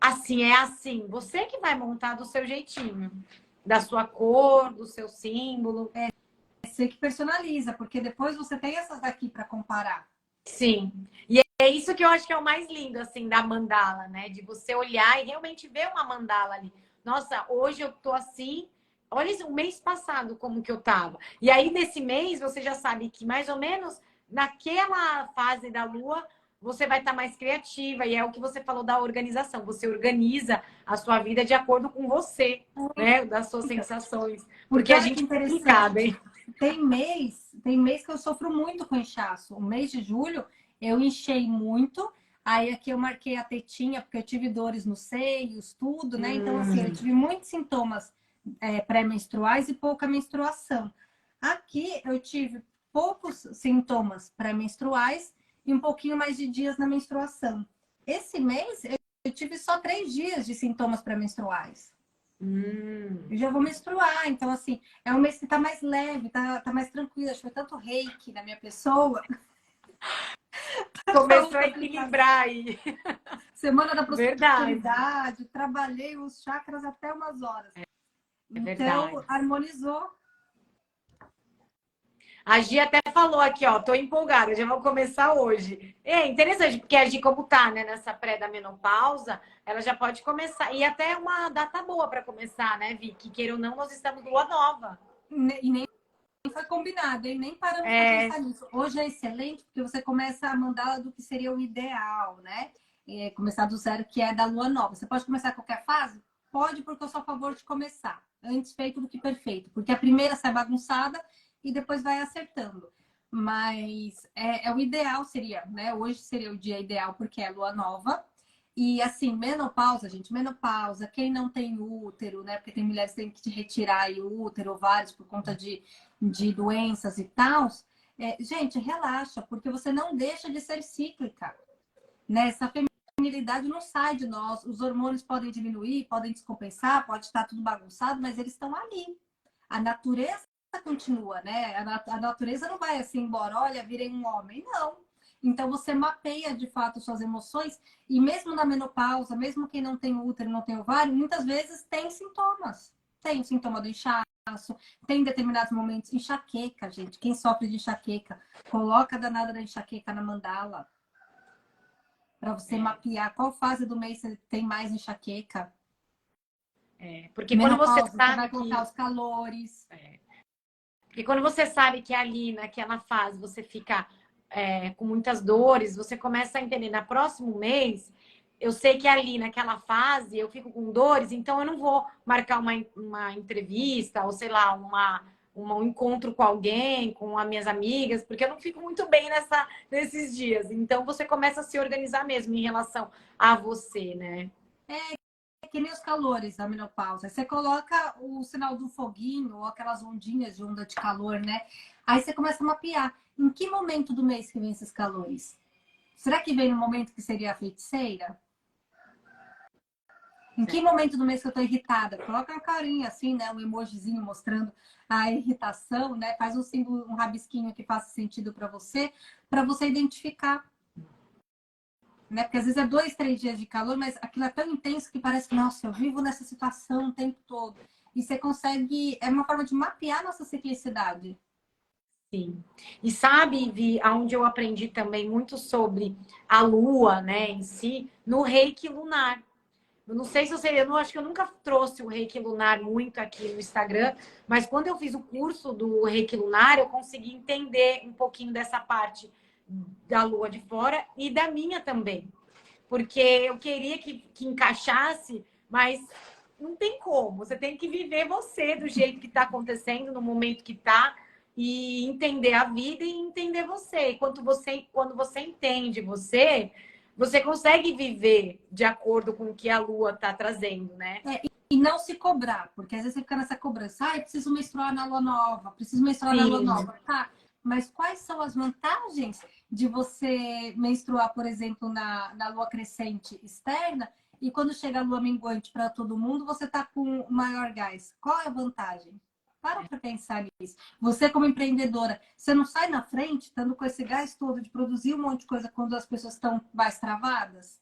Speaker 1: assim, é assim. Você que vai montar do seu jeitinho, da sua cor, do seu símbolo.
Speaker 2: Você que personaliza, porque depois você tem essas daqui para comparar.
Speaker 1: Sim. E é isso que eu acho que é o mais lindo, assim, da mandala, né? De você olhar e realmente ver uma mandala ali. Nossa, hoje eu tô assim. Olha o mês passado como que eu tava. E aí, nesse mês, você já sabe que mais ou menos naquela fase da lua, você vai estar mais criativa. E é o que você falou da organização. Você organiza a sua vida de acordo com você, né? Das suas sensações. Porque
Speaker 2: Porque
Speaker 1: a
Speaker 2: olha que
Speaker 1: gente é complicado, hein?
Speaker 2: interessante. Tem mês que eu sofro muito com inchaço. O mês de julho eu inchei muito. Aí aqui eu marquei a tetinha, porque eu tive dores nos seios, tudo, né? Então, assim, eu tive muitos sintomas pré-menstruais e pouca menstruação. Aqui eu tive poucos sintomas pré-menstruais e um pouquinho mais de dias na menstruação. Esse mês eu tive só 3 dias de sintomas pré-menstruais. Eu já vou menstruar, então assim, é um mês que tá mais leve, tá mais tranquilo. Acho que foi tanto reiki na minha pessoa.
Speaker 1: Começou
Speaker 2: Tanta
Speaker 1: a
Speaker 2: aplicação.
Speaker 1: equilibrar aí.
Speaker 2: Semana da
Speaker 1: Verdade.
Speaker 2: prosperidade, trabalhei os chakras até umas horas.
Speaker 1: É
Speaker 2: Então,
Speaker 1: verdade.
Speaker 2: harmonizou.
Speaker 1: A Gi até falou aqui, ó, tô empolgada, já vou começar hoje. É interessante, porque a Gi, como tá, né, nessa pré da menopausa, ela já pode começar. E até é uma data boa para começar, né, Vi? Que queira ou não, nós estamos lua nova.
Speaker 2: E nem foi combinado, hein? Nem paramos para
Speaker 1: É,
Speaker 2: pensar nisso. Hoje é excelente porque você começa a mandá-la do que seria o ideal, né? começar do zero, que é da lua nova. Você pode começar qualquer fase? Pode, porque eu sou a favor de começar. Antes feito do que perfeito. Porque a primeira sai bagunçada e depois vai acertando. Mas o ideal seria, né? Hoje seria o dia ideal, porque é lua nova. E assim, menopausa, gente, menopausa, quem não tem útero, né? Porque tem mulheres que têm que retirar aí o útero, vários, por conta de doenças e tal. Gente, relaxa, porque você não deixa de ser cíclica, né? Essa feminilidade não sai de nós. Os hormônios podem diminuir, podem descompensar, pode estar tudo bagunçado, mas eles estão ali. A natureza continua, né? A natureza não vai assim embora, olha, virei um homem. Não. Então você mapeia de fato suas emoções e mesmo na menopausa, mesmo quem não tem útero, não tem ovário, muitas vezes tem sintomas. Tem sintoma do inchaço, tem determinados momentos, enxaqueca, gente. Quem sofre de enxaqueca, coloca a danada da enxaqueca na mandala para você mapear qual fase do mês você tem mais enxaqueca.
Speaker 1: Porque quando você
Speaker 2: Menopausa, você
Speaker 1: sabe
Speaker 2: vai colocar os calores.
Speaker 1: Porque quando você sabe que ali naquela fase você fica com muitas dores, você começa a entender, no próximo mês, eu sei que ali naquela fase eu fico com dores, então eu não vou marcar uma entrevista ou sei lá, um encontro com alguém, com as minhas amigas, porque eu não fico muito bem nesses dias. Então você começa a se organizar mesmo em relação a você, né?
Speaker 2: Que nem os calores da menopausa. Você coloca o sinal do foguinho ou aquelas ondinhas de onda de calor, né? Aí você começa a mapear. Em que momento do mês que vem esses calores? Será que vem no momento que seria a feiticeira? Em que momento do mês que eu tô irritada? Coloca uma carinha assim, né? Um emojizinho mostrando a irritação, né? Faz um símbolo, um rabisquinho que faça sentido para você identificar. Né? Porque às vezes é 2, 3 dias de calor, mas aquilo é tão intenso que parece que, nossa, eu vivo nessa situação o tempo todo. E você consegue, é uma forma de mapear nossa ciclicidade.
Speaker 1: Sim. E sabe, Vi, aonde eu aprendi também muito sobre a lua, né, em si, no Reiki lunar. Eu não sei se eu não acho que eu nunca trouxe o Reiki lunar muito aqui no Instagram, mas quando eu fiz o curso do Reiki lunar, eu consegui entender um pouquinho dessa parte da lua de fora e da minha também. Porque eu queria que encaixasse, mas não tem como. Você tem que viver você do jeito que está acontecendo, no momento que está, e entender a vida e entender você. E quando você entende você consegue viver de acordo com o que a lua está trazendo, né?
Speaker 2: E não se cobrar, porque às vezes você fica nessa cobrança. Ah, eu preciso menstruar na lua nova, preciso menstruar na lua
Speaker 1: Sim.
Speaker 2: nova. Tá, mas quais são as vantagens de você menstruar, por exemplo, na lua crescente externa e quando chega a lua minguante para todo mundo, você tá com maior gás? Qual é a vantagem? Para pensar nisso. Você, como empreendedora, você não sai na frente, estando com esse gás todo de produzir um monte de coisa quando as pessoas estão mais travadas?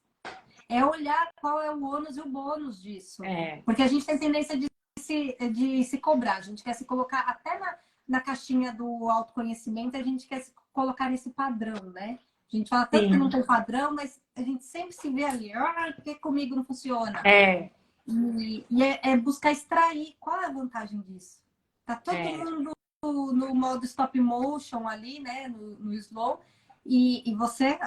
Speaker 2: É olhar qual é o ônus e o bônus disso. Porque a gente tem tendência de se cobrar. A gente quer se colocar até na caixinha do autoconhecimento, a gente quer se colocar nesse padrão, né? A gente fala tanto que não tem padrão, mas a gente sempre se vê ali. Ah, por que comigo não funciona? E é buscar extrair qual é a vantagem disso. Tá todo mundo no modo stop motion ali, né? No slow. E você,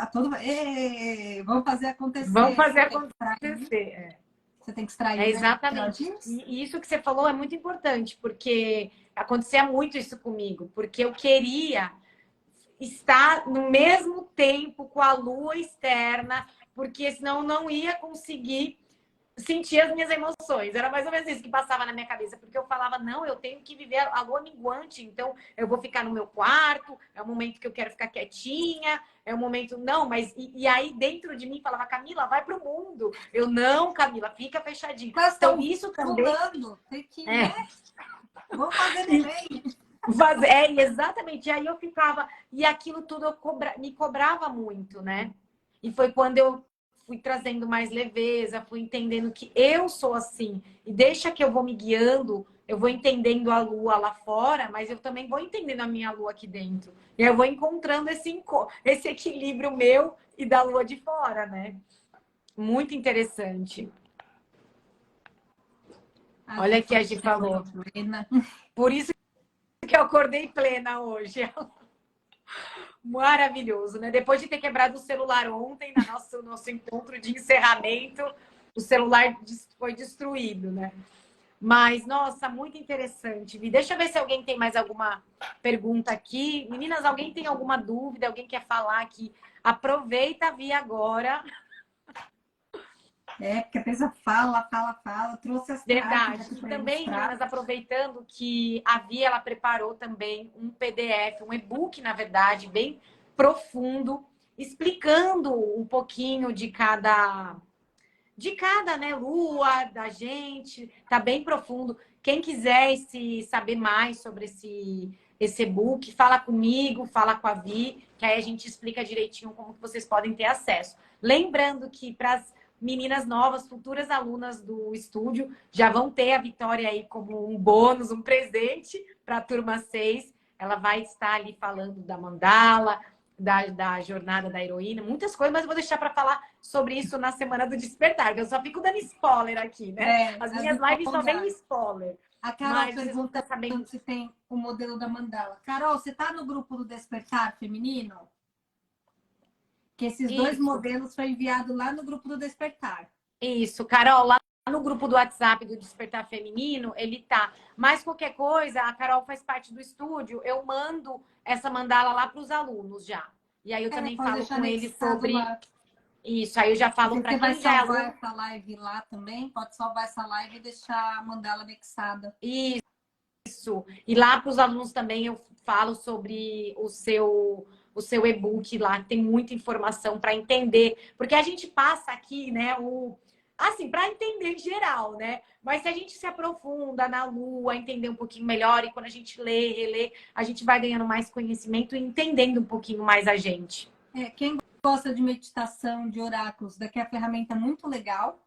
Speaker 2: vamos fazer acontecer.
Speaker 1: Vamos fazer acontecer.
Speaker 2: Você tem que extrair.
Speaker 1: Exatamente. E isso que você falou é muito importante, porque acontecia muito isso comigo, porque eu queria estar no mesmo tempo com a lua externa, porque senão não ia conseguir sentir as minhas emoções. Era mais ou menos isso que passava na minha cabeça, porque eu falava, não, eu tenho que viver a lua minguante, então eu vou ficar no meu quarto, é o momento que eu quero ficar quietinha, é o momento, não, mas... E aí dentro de mim falava, Camila, vai pro mundo. Eu, não, Camila, fica fechadinha.
Speaker 2: Então isso também... Tem que, né? Vou fazer neném.
Speaker 1: Exatamente. E aí eu ficava... E aquilo tudo me cobrava muito, né? E foi quando eu fui trazendo mais leveza, fui entendendo que eu sou assim. E deixa que eu vou me guiando, eu vou entendendo a lua lá fora, mas eu também vou entendendo a minha lua aqui dentro. E eu vou encontrando esse equilíbrio meu e da lua de fora, né? Muito interessante. Olha o que a gente falou. Por isso que eu acordei plena hoje. Maravilhoso, né? Depois de ter quebrado o celular ontem, no nosso encontro de encerramento, o celular foi destruído, né? Mas, nossa, muito interessante, Vi. Deixa eu ver se alguém tem mais alguma pergunta aqui. Meninas, alguém tem alguma dúvida? Alguém quer falar aqui? Aproveita, Vi, agora.
Speaker 2: Porque a pessoa fala, fala, fala. Trouxe as cartas
Speaker 1: Verdade.
Speaker 2: aqui
Speaker 1: E
Speaker 2: para
Speaker 1: também,
Speaker 2: ilustrar.
Speaker 1: meninas, aproveitando que a Vi, ela preparou também um PDF, um e-book, na verdade, bem profundo, explicando um pouquinho de cada, né, lua da gente, tá bem profundo. Quem quiser saber mais sobre esse e-book, fala comigo, fala com a Vi, que aí a gente explica direitinho como que vocês podem ter acesso. Lembrando que para as meninas novas, futuras alunas do estúdio, já vão ter a Vitória aí como um bônus, um presente para a turma 6. Ela vai estar ali falando da mandala, da jornada da heroína, muitas coisas, mas eu vou deixar para falar sobre isso na semana do despertar, porque eu só fico dando spoiler aqui, né? As minhas lives só vem spoiler.
Speaker 2: A Carol
Speaker 1: Mas vocês vão
Speaker 2: pergunta
Speaker 1: sabendo
Speaker 2: se tem o modelo da mandala. Carol, você tá no grupo do Despertar Feminino? Que esses dois
Speaker 1: isso,
Speaker 2: modelos foi enviado lá no grupo do Despertar.
Speaker 1: isso, Carol, lá no grupo do WhatsApp do Despertar Feminino, ele tá. Mas qualquer coisa, a Carol faz parte do estúdio, eu mando essa mandala lá para os alunos já. E aí eu também
Speaker 2: Pode
Speaker 1: falo
Speaker 2: deixar
Speaker 1: com eles
Speaker 2: anexado
Speaker 1: sobre
Speaker 2: lá.
Speaker 1: isso. Aí eu já falo
Speaker 2: Porque
Speaker 1: para
Speaker 2: você vai
Speaker 1: quem já é
Speaker 2: salvar
Speaker 1: aluno.
Speaker 2: essa live lá também, pode salvar essa live e deixar a mandala anexada.
Speaker 1: Isso. E lá para os alunos também eu falo sobre o seu e-book lá, tem muita informação para entender, porque a gente passa aqui, né, assim, para entender em geral, né? Mas se a gente se aprofunda na lua, entender um pouquinho melhor, e quando a gente lê, relê, a gente vai ganhando mais conhecimento e entendendo um pouquinho mais a gente.
Speaker 2: Quem gosta de meditação, de oráculos, daqui é a ferramenta muito legal,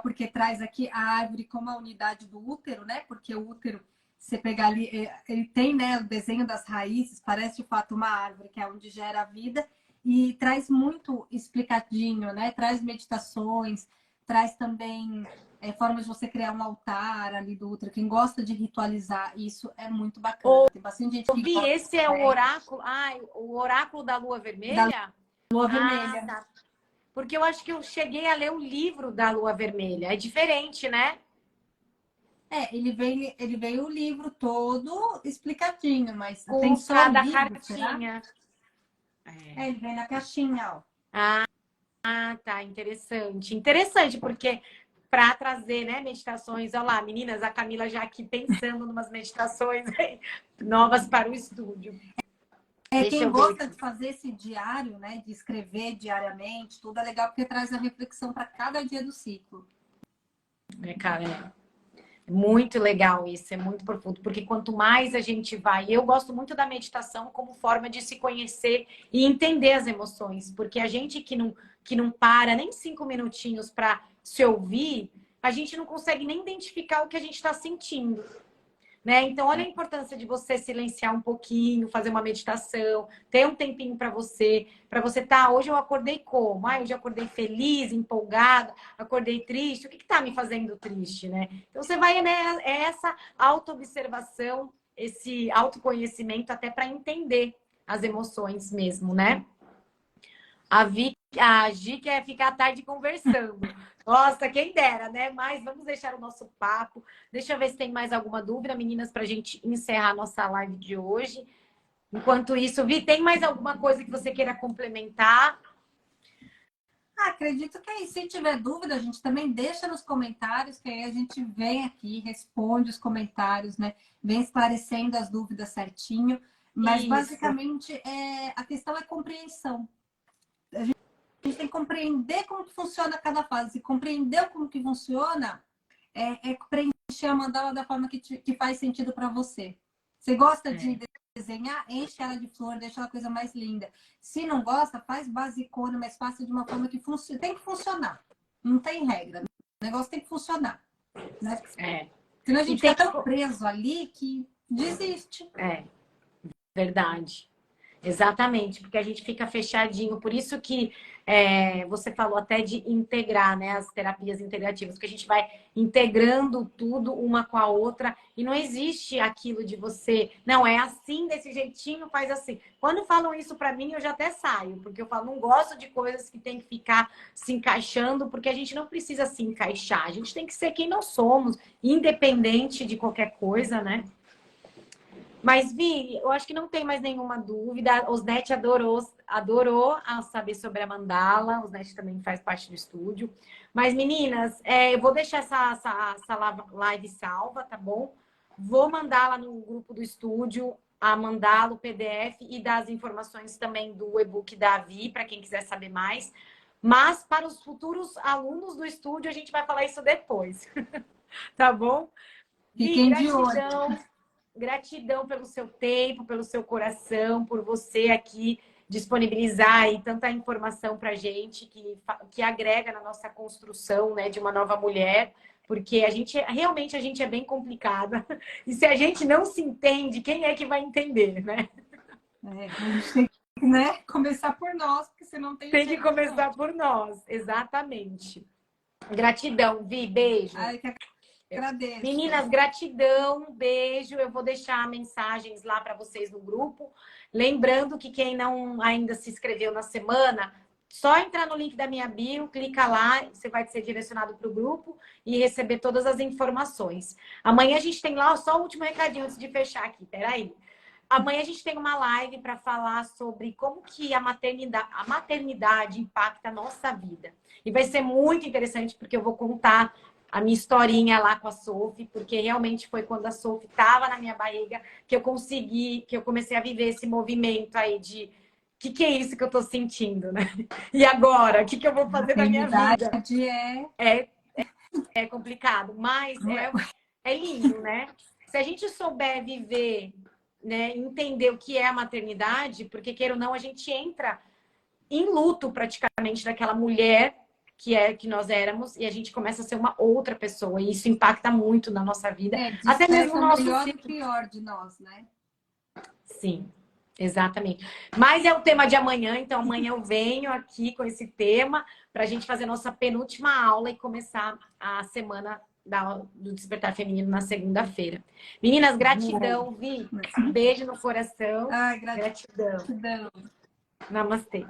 Speaker 2: porque traz aqui a árvore como a unidade do útero, né? Porque o útero, você pegar ali, ele tem, né, o desenho das raízes, parece de fato uma árvore, que é onde gera a vida, e traz muito explicadinho, né? Traz meditações, traz também formas de você criar um altar ali do útero. Quem gosta de ritualizar isso é muito bacana. Tem bastante gente que
Speaker 1: Vi,
Speaker 2: gosta
Speaker 1: esse é o oráculo, o oráculo da lua
Speaker 2: da
Speaker 1: vermelha?
Speaker 2: lua
Speaker 1: Ah,
Speaker 2: vermelha.
Speaker 1: tá. Porque eu acho que eu cheguei a ler o livro da Lua Vermelha. É diferente, né?
Speaker 2: Ele veio o livro todo explicadinho, mas tem
Speaker 1: Com
Speaker 2: só o
Speaker 1: cada
Speaker 2: livro, será?
Speaker 1: cartinha.
Speaker 2: Ele vem na caixinha, ó.
Speaker 1: Ah, tá. Interessante. Interessante, porque para trazer, né, meditações. Olha lá, meninas, a Camila já aqui pensando em umas meditações aí, novas para o estúdio. Deixa
Speaker 2: Quem
Speaker 1: eu ver
Speaker 2: gosta de
Speaker 1: aqui.
Speaker 2: fazer esse diário, né, de escrever diariamente, tudo é legal porque traz a reflexão para cada dia do ciclo.
Speaker 1: Cara, muito legal isso, é muito profundo, porque quanto mais a gente vai, eu gosto muito da meditação como forma de se conhecer e entender as emoções, porque a gente que não para nem 5 minutinhos para se ouvir, a gente não consegue nem identificar o que a gente está sentindo. Né? Então, olha a importância de você silenciar um pouquinho, fazer uma meditação, ter um tempinho para você tá, hoje eu acordei como? Hoje eu acordei feliz, empolgada, acordei triste, o que tá me fazendo triste, né? Então, você vai, né, essa autoobservação, esse autoconhecimento até para entender as emoções mesmo, né? A Gi quer ficar a tarde conversando. Nossa, quem dera, né? Mas vamos deixar o nosso papo. Deixa eu ver se tem mais alguma dúvida, meninas, para a gente encerrar a nossa live de hoje. Enquanto isso, Vi, tem mais alguma coisa que você queira complementar?
Speaker 2: Acredito que aí, se tiver dúvida, a gente também deixa nos comentários, que aí a gente vem aqui, responde os comentários, né? Vem esclarecendo as dúvidas certinho. Mas,
Speaker 1: Isso.
Speaker 2: basicamente, a questão é compreensão. A gente tem que compreender como que funciona cada fase. Se compreender como que funciona, preencher a mandala da forma que faz sentido para você. Você gosta de desenhar? Enche ela de flor, deixa ela a coisa mais linda. Se não gosta, faz basicona, mas faça de uma forma que funcione. Tem que funcionar. Não tem regra. O negócio tem que funcionar. Né? Senão a gente fica tão preso ali que desiste.
Speaker 1: Verdade. Exatamente, porque a gente fica fechadinho. Por isso que você falou até de integrar, né, as terapias integrativas, porque a gente vai integrando tudo uma com a outra e não existe aquilo de você, não, é assim, desse jeitinho, faz assim. Quando falam isso pra mim, eu já até saio, porque eu falo, não gosto de coisas que tem que ficar se encaixando, porque a gente não precisa se encaixar, a gente tem que ser quem nós somos, independente de qualquer coisa, né? Mas, Vi, eu acho que não tem mais nenhuma dúvida. O Osnet adorou saber sobre a mandala. O Osnet também faz parte do estúdio. Mas, meninas, eu vou deixar essa live salva, tá bom? Vou mandar lá no grupo do estúdio a mandala, o PDF e dar as informações também do e-book da Vi, para quem quiser saber mais. Mas, para os futuros alunos do estúdio, a gente vai falar isso depois. Tá bom? Vi,
Speaker 2: Fiquem de olho.
Speaker 1: gratidão. Gratidão pelo seu tempo, pelo seu coração, por você aqui disponibilizar aí tanta informação para a gente que agrega na nossa construção, né, de uma nova mulher, porque realmente a gente é bem complicada. E se a gente não se entende, quem é que vai entender, né?
Speaker 2: A gente tem que, né, começar por nós, porque senão
Speaker 1: Tem que começar por nós, exatamente. Gratidão, Vi, beijo.
Speaker 2: Ai, que agradeço.
Speaker 1: Meninas, gratidão, beijo. Eu vou deixar mensagens lá para vocês no grupo. Lembrando que quem não ainda se inscreveu na semana, só entrar no link da minha bio, clica lá, você vai ser direcionado para o grupo e receber todas as informações. Amanhã a gente tem lá, só o último recadinho antes de fechar aqui, peraí. Amanhã a gente tem uma live para falar sobre como que a maternidade impacta a nossa vida. E vai ser muito interessante porque eu vou contar a minha historinha lá com a Sophie, porque realmente foi quando a Sophie estava na minha barriga que eu comecei a viver esse movimento aí de o que é isso que eu tô sentindo, né? E agora? O que eu vou fazer da minha vida? É complicado, mas é lindo, né? Se a gente souber viver, né, entender o que é a maternidade, porque queira ou não, a gente entra em luto praticamente daquela mulher que nós éramos, e a gente começa a ser uma outra pessoa, e isso impacta muito na nossa vida. Até mesmo o nosso
Speaker 2: melhor e pior de nós, né?
Speaker 1: Sim, exatamente. Mas é o tema de amanhã, então amanhã eu venho aqui com esse tema para a gente fazer a nossa penúltima aula e começar a semana do Despertar Feminino na segunda-feira. Meninas, gratidão, Vi. Beijo no coração.
Speaker 2: Ai,
Speaker 1: gratidão.
Speaker 2: Gratidão.
Speaker 1: Namastê.